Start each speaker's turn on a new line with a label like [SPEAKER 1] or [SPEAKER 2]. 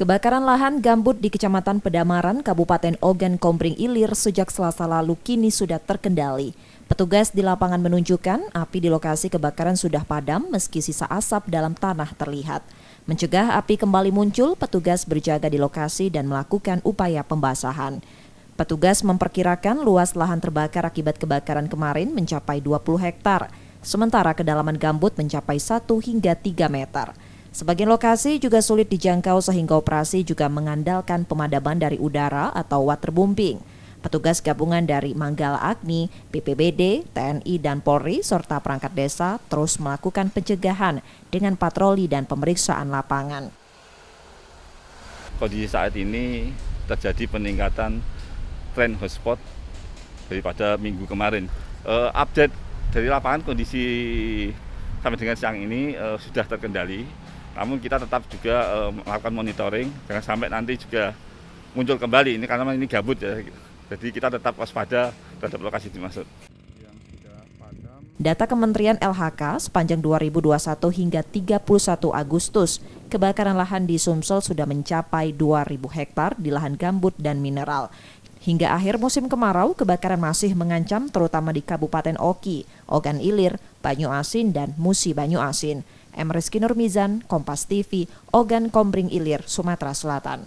[SPEAKER 1] Kebakaran lahan gambut di Kecamatan Pedamaran, Kabupaten Ogan Kombring Ilir sejak Selasa lalu kini sudah terkendali. Petugas di lapangan menunjukkan api di lokasi kebakaran sudah padam meski sisa asap dalam tanah terlihat. Mencegah api kembali muncul, petugas berjaga di lokasi dan melakukan upaya pembasahan. Petugas memperkirakan luas lahan terbakar akibat kebakaran kemarin mencapai 20 hektar, sementara kedalaman gambut mencapai 1 hingga 3 meter. Sebagian lokasi juga sulit dijangkau sehingga operasi juga mengandalkan pemadaman dari udara atau waterbombing. Petugas gabungan dari Manggala Agni, BPBD, TNI, dan Polri serta perangkat desa terus melakukan pencegahan dengan patroli dan pemeriksaan lapangan.
[SPEAKER 2] Kondisi saat ini terjadi peningkatan tren hotspot daripada minggu kemarin. Update dari lapangan kondisi sampai dengan siang ini sudah terkendali. Namun kita tetap juga melakukan monitoring, jangan sampai nanti juga muncul kembali ini karena ini gabut ya. Jadi kita tetap waspada terhadap lokasi dimaksud.
[SPEAKER 1] Data Kementerian LHK sepanjang 2021 hingga 31 Agustus, kebakaran lahan di Sumsel sudah mencapai 2.000 hektar di lahan gambut dan mineral. Hingga akhir musim kemarau, kebakaran masih mengancam terutama di Kabupaten Oki, Ogan Ilir, Banyuasin, dan Musi Banyuasin. M. Rizky Nurmizan, Kompas TV, Ogan Kombring Ilir, Sumatera Selatan.